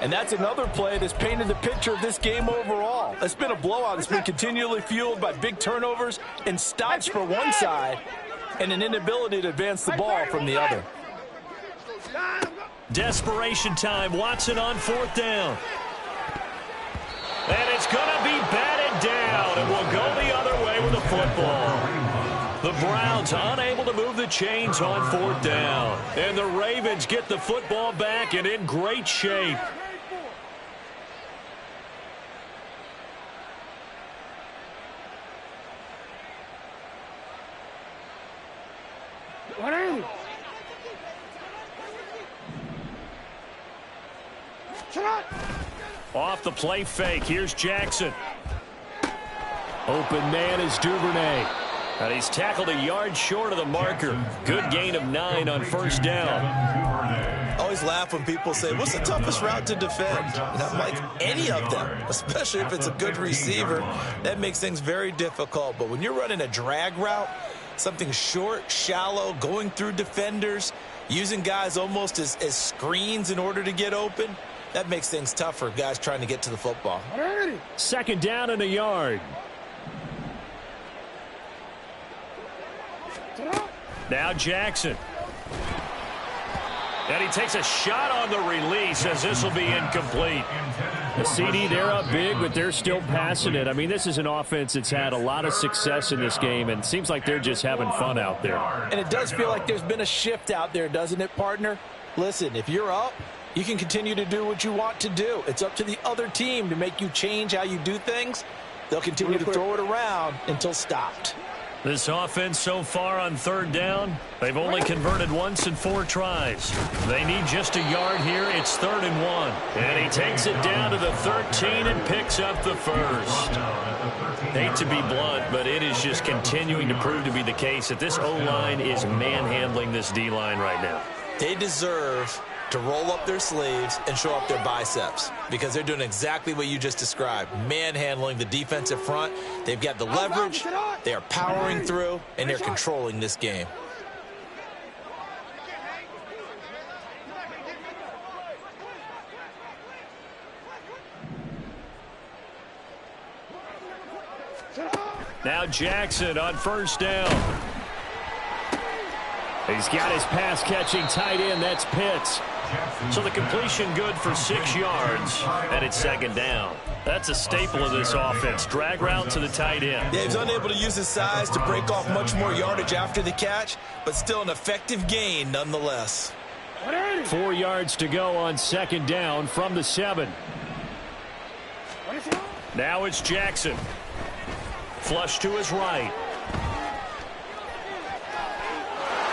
Speaker 1: And that's another play that's painted the picture of this game overall. It's been a blowout. It's been continually fueled by big turnovers and stops for one side and an inability to advance the ball from the other.
Speaker 2: Desperation time. Watson on 4th down. And it's going to be batted down, and we'll go the other way with the football. The Browns unable to move the chains on 4th down. And the Ravens get the football back and in great shape. Off the play fake. Here's Jackson.
Speaker 4: Open man is Duvernay.
Speaker 2: And he's tackled a yard short of the marker. Good gain of 9 on 1st down.
Speaker 1: I always laugh when people say, what's the toughest route to defend? And I'm like, any of them, especially if it's a good receiver. That makes things very difficult. But when you're running a drag route, something short, shallow, going through defenders, using guys almost as screens in order to get open, that makes things tough for guys trying to get to the football.
Speaker 4: 2nd down and a yard.
Speaker 2: Now Jackson. And he takes a shot on the release as this will be incomplete.
Speaker 4: The CD, they're up big, but they're still passing it. I mean, this is an offense that's had a lot of success in this game, and it seems like they're just having fun out there.
Speaker 1: And it does feel like there's been a shift out there, doesn't it, partner? Listen, if you're up, you can continue to do what you want to do. It's up to the other team to make you change how you do things. They'll continue to throw it around until stopped.
Speaker 2: This offense so far on 3rd down, they've only converted once in 4 tries. They need just a yard here. It's 3rd and 1. And he takes it down to the 13 and picks up the first. Hate to be blunt, but it is just continuing to prove to be the case that this O-line is manhandling this D-line right now.
Speaker 1: They deserve to roll up their sleeves and show up their biceps because they're doing exactly what you just described, manhandling the defensive front. They've got the leverage, they are powering through, and they're controlling this game.
Speaker 2: Now Jackson on first down. He's got his pass-catching tight end. That's Pitts. So the completion good for 6 yards, and it's second down. That's a staple of this offense. Drag route to the tight end.
Speaker 1: Yeah, he's unable to use his size to break off much more yardage after the catch, but still an effective gain nonetheless.
Speaker 4: 4 yards to go on second down from the 7.
Speaker 2: Now it's Jackson. Flush to his right.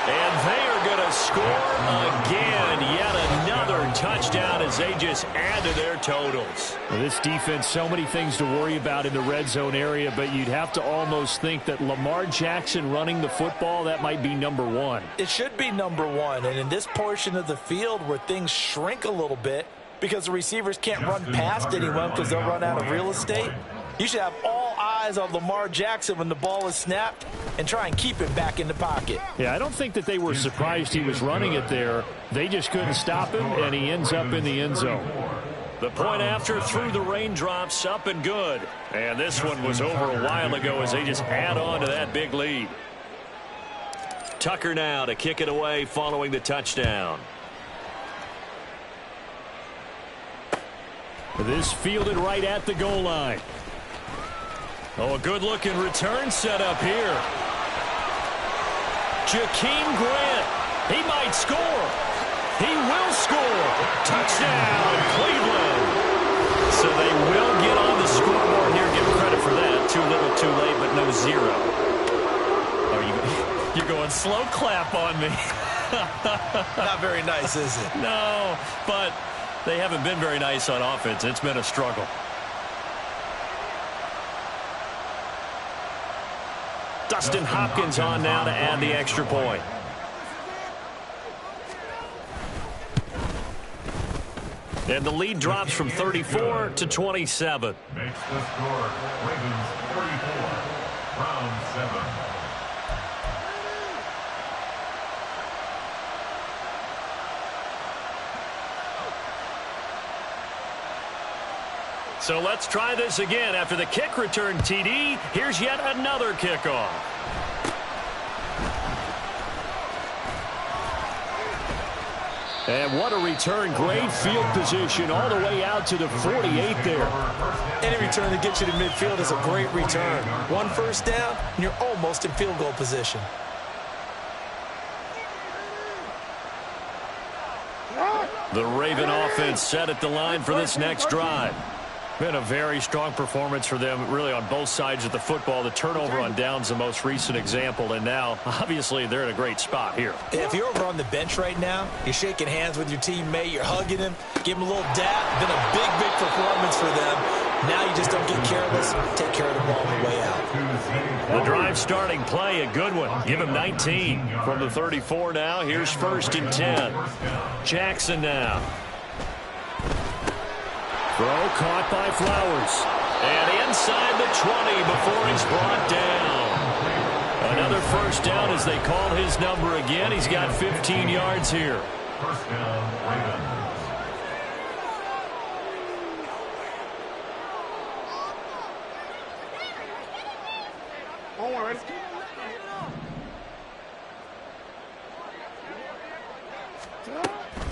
Speaker 2: And they are going to score again. Yet another touchdown as they just add to their totals.
Speaker 4: Well, this defense, so many things to worry about in the red zone area, but you'd have to almost think that Lamar Jackson running the football, that might be number one.
Speaker 1: It should be number one, and in this portion of the field where things shrink a little bit because the receivers can't run past anyone because they'll run out of real estate, you should have all eyes on Lamar Jackson when the ball is snapped and try and keep him back in the pocket.
Speaker 4: Yeah, I don't think that they were surprised he was running it there. They just couldn't stop him, and he ends up in the end zone.
Speaker 2: The point after through the raindrops, up and good. And this one was over a while ago as they just add on to that big lead. Tucker now to kick it away following the touchdown.
Speaker 4: This fielded right at the goal line.
Speaker 2: Oh, a good-looking return set up here. Jakeem Grant. He might score. He will score. Touchdown, Cleveland. So they will get on the scoreboard here. Give credit for that. Too little, too late, but no zero. You're going slow clap on me.
Speaker 1: Not very nice, is it?
Speaker 2: No, but they haven't been very nice on offense. It's been a struggle. Dustin Hopkins on now to add the extra point. And the lead drops from 34 to 27.
Speaker 3: Makes the score Ravens 44, Browns 7.
Speaker 2: So let's try this again. After the kick return TD, here's yet another kickoff.
Speaker 4: And what a return. Great field position all the way out to the 48 there.
Speaker 1: Any return that gets you to midfield is a great return. One first down, and you're almost in field goal position.
Speaker 2: The Raven offense set at the line for this next drive. Been a very strong performance for them, really, on both sides of the football. The turnover on downs the most recent example, and now, obviously, they're in a great spot here.
Speaker 1: If you're over on the bench right now, you're shaking hands with your teammate, you're hugging him, give him a little dap. Been a big, big performance for them. Now you just don't get careless. Take care of the ball on the way out.
Speaker 2: The drive starting play, a good one. Give him 19 from the 34 now. Here's 1st and 10. Jackson now.
Speaker 4: Throw caught by Flowers.
Speaker 2: And inside the 20 before he's brought down. Another first down as they call his number again. He's got 15 yards here.
Speaker 3: First down, Ravens.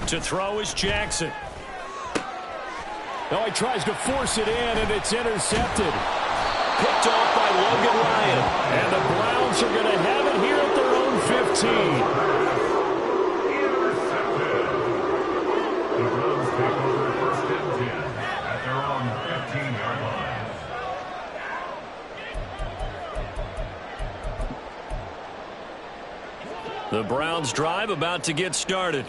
Speaker 2: To throw is Jackson.
Speaker 4: Now he tries to force it in, and it's intercepted.
Speaker 2: Picked off by Logan Ryan.
Speaker 4: And the Browns are going to have it here at their own 15.
Speaker 3: Intercepted. The Browns take over 1st and 10 at their own 15-yard line.
Speaker 2: The Browns drive about to get started.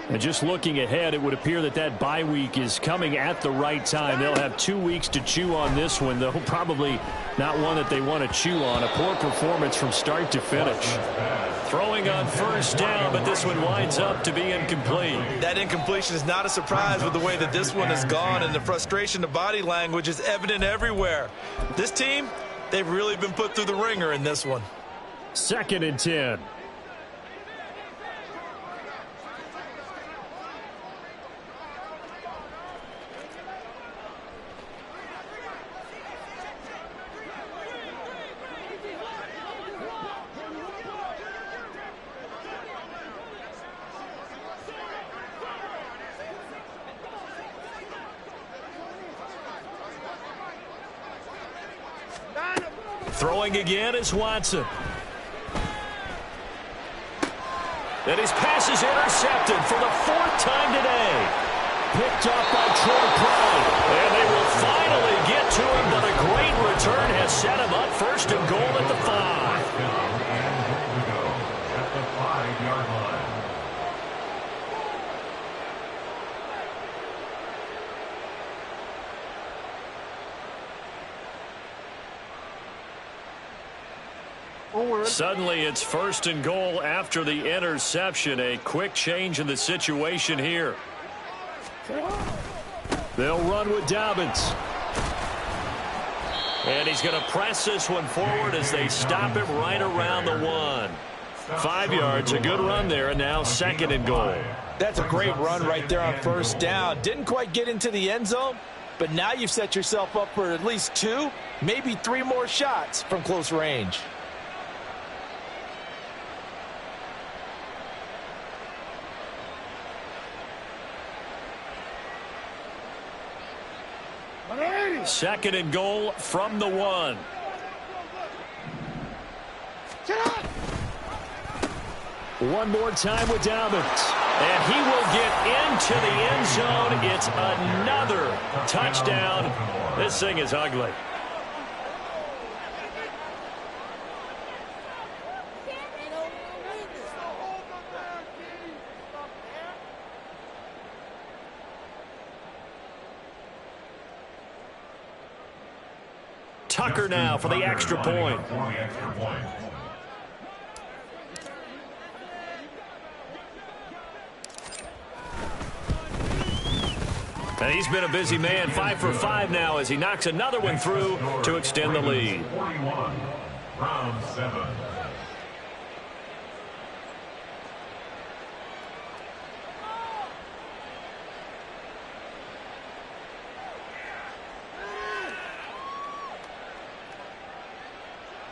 Speaker 4: And just looking ahead, it would appear that that bye week is coming at the right time. They'll have 2 weeks to chew on this one, though probably not one that they want to chew on. A poor performance from start to finish.
Speaker 2: Throwing on first down, but this one winds up to be incomplete.
Speaker 1: That incompletion is not a surprise with the way that this one has gone, and the frustration, the body language is evident everywhere. This team, they've really been put through the ringer in this one.
Speaker 4: 2nd and 10.
Speaker 2: Throwing again is Watson. And his pass is intercepted for the 4th time today.
Speaker 4: Picked up by Troy Pride.
Speaker 2: And they will finally get to him, but a great return has set him up 1st and goal at the 5.
Speaker 3: At the 5-yard line.
Speaker 2: Suddenly it's 1st and goal after the interception. A quick change in the situation here.
Speaker 4: They'll run with Dobbins.
Speaker 2: And he's going to press this one forward as they stop him right around the 1. 5 yards, a good run there, and now 2nd and goal.
Speaker 1: That's a great run right there on first down. Didn't quite get into the end zone, but now you've set yourself up for at least 2, maybe 3 more shots from close range.
Speaker 2: Second and goal from the 1.
Speaker 4: One more time with Dobbins.
Speaker 2: And he will get into the end zone. It's another touchdown. This thing is ugly. Tucker now for the extra point. And he's been a busy man, 5 for 5 now as he knocks another one through to extend the lead.
Speaker 3: 41, round 7.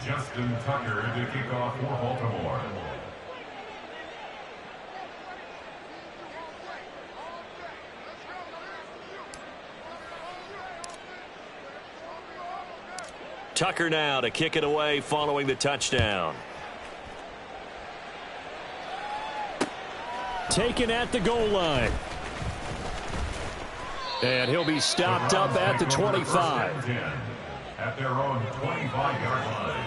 Speaker 3: Justin Tucker to kick off for Baltimore.
Speaker 2: Tucker now to kick it away following the touchdown.
Speaker 4: Taken at the goal line. And he'll be stopped up at the 25.
Speaker 3: At their own 25-yard line.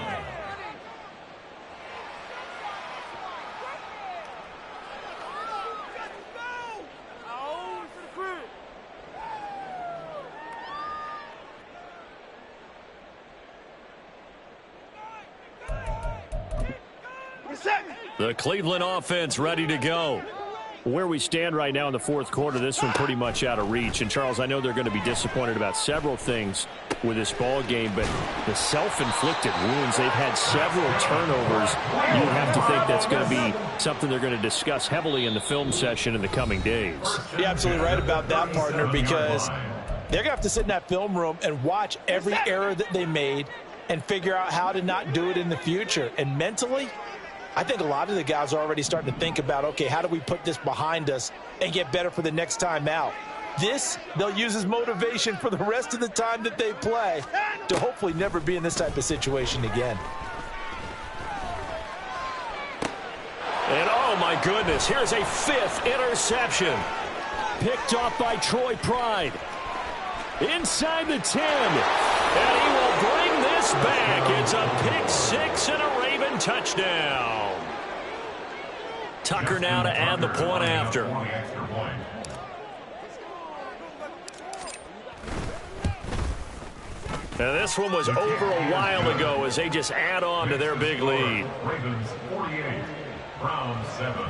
Speaker 2: The Cleveland offense ready to go.
Speaker 4: Where we stand right now in the 4th quarter, this one pretty much out of reach. And, Charles, I know they're going to be disappointed about several things with this ball game, but the self-inflicted wounds, they've had several turnovers. You have to think that's going to be something they're going to discuss heavily in the film session in the coming days.
Speaker 1: You're absolutely right about that, partner, because they're going to have to sit in that film room and watch every error that they made and figure out how to not do it in the future. And mentally, I think a lot of the guys are already starting to think about, okay, how do we put this behind us and get better for the next time out? This, they'll use as motivation for the rest of the time that they play to hopefully never be in this type of situation again.
Speaker 2: And, oh, my goodness, here's a 5th interception.
Speaker 4: Picked off by Troy Pride. Inside the 10.
Speaker 2: And he will bring this back. It's a pick 6 and a Raven touchdown. Tucker now to add the point after. Now this one was over a while ago as they just add on to their big lead.
Speaker 3: Ravens 48, Round 7.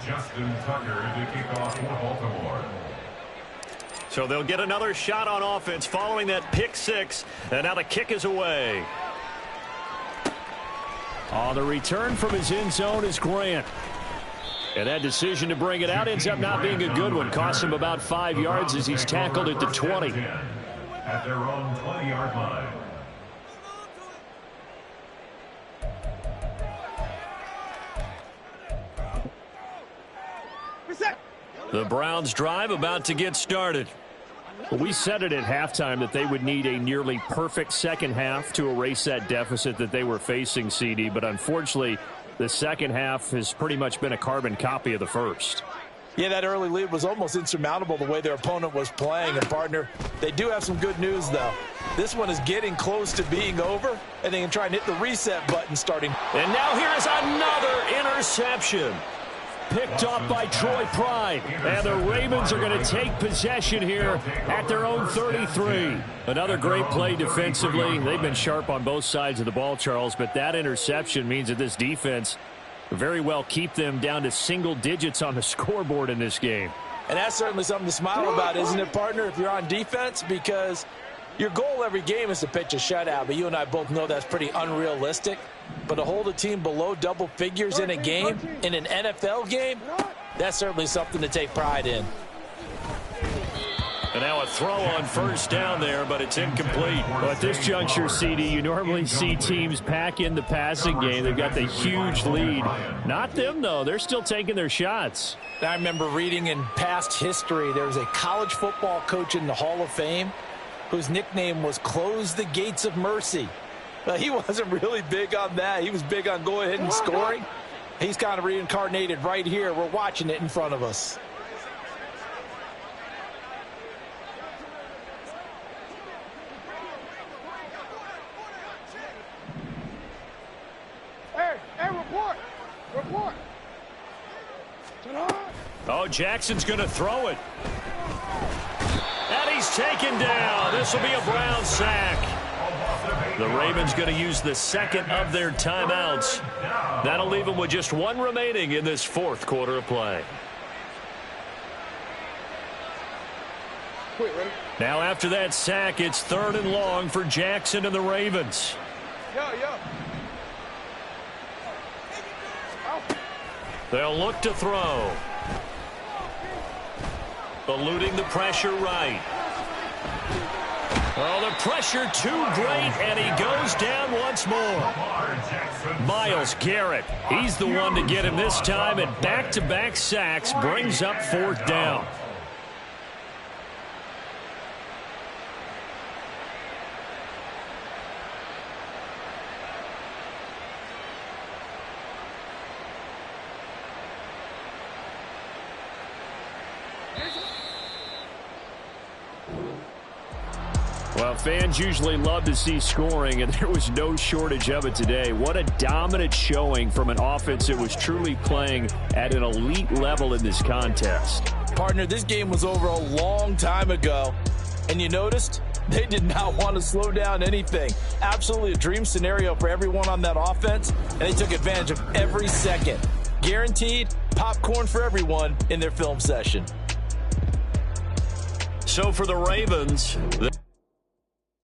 Speaker 3: Justin Tucker to kick off for Baltimore.
Speaker 2: So they'll get another shot on offense following that pick six. And now the kick is away.
Speaker 4: On the return from his end zone is Grant. And that decision to bring it out ends up not being a good one. Cost him about 5 yards as he's tackled at the 20.
Speaker 3: At their own 20-yard line.
Speaker 2: The Browns drive about to get started.
Speaker 4: Well, we said it at halftime that they would need a nearly perfect second half to erase that deficit that they were facing, CD. But unfortunately, the second half has pretty much been a carbon copy of the first.
Speaker 1: Yeah, that early lead was almost insurmountable the way their opponent was playing. And, partner, they do have some good news, though. This one is getting close to being over, and they can try and hit the reset button starting.
Speaker 2: And now here is another interception.
Speaker 4: Picked off by Troy Pride. And the Ravens are going to take possession here at their own 33. Another great play defensively. They've been sharp on both sides of the ball, Charles, but that interception means that this defense very well keep them down to single digits on the scoreboard in this game.
Speaker 1: And that's certainly something to smile about, isn't it, partner, if you're on defense? Because your goal every game is to pitch a shutout, but you and I both know that's pretty unrealistic. But to hold a team below double figures in a game, in an NFL game, that's certainly something to take pride in.
Speaker 2: And now a throw on first down there, but it's incomplete.
Speaker 4: Well, at this juncture, CD, you normally see teams pack in the passing game. They've got the huge lead. Not them, though. They're still taking their shots.
Speaker 1: I remember reading in past history, there was a college football coach in the Hall of Fame whose nickname was Close the Gates of Mercy. But he wasn't really big on that. He was big on going ahead and scoring. He's kind of reincarnated right here. We're watching it in front of us.
Speaker 5: Report.
Speaker 2: Oh, Jackson's going to throw it. And he's taken down. This will be a Brown sack. The Ravens going to use the second of their timeouts. That'll leave them with just one remaining in this fourth quarter of play. Now after that sack, it's 3rd and long for Jackson and the Ravens. They'll look to throw. Eluding the pressure right. Oh, the pressure too great, and he goes down once more. Myles Garrett, he's the one to get him this time, and back-to-back sacks brings up 4th down.
Speaker 4: Well, fans usually love to see scoring, and there was no shortage of it today. What a dominant showing from an offense that was truly playing at an elite level in this contest.
Speaker 1: Partner, this game was over a long time ago, and you noticed they did not want to slow down anything. Absolutely a dream scenario for everyone on that offense, and they took advantage of every second. Guaranteed popcorn for everyone in their film session.
Speaker 2: So for the Ravens...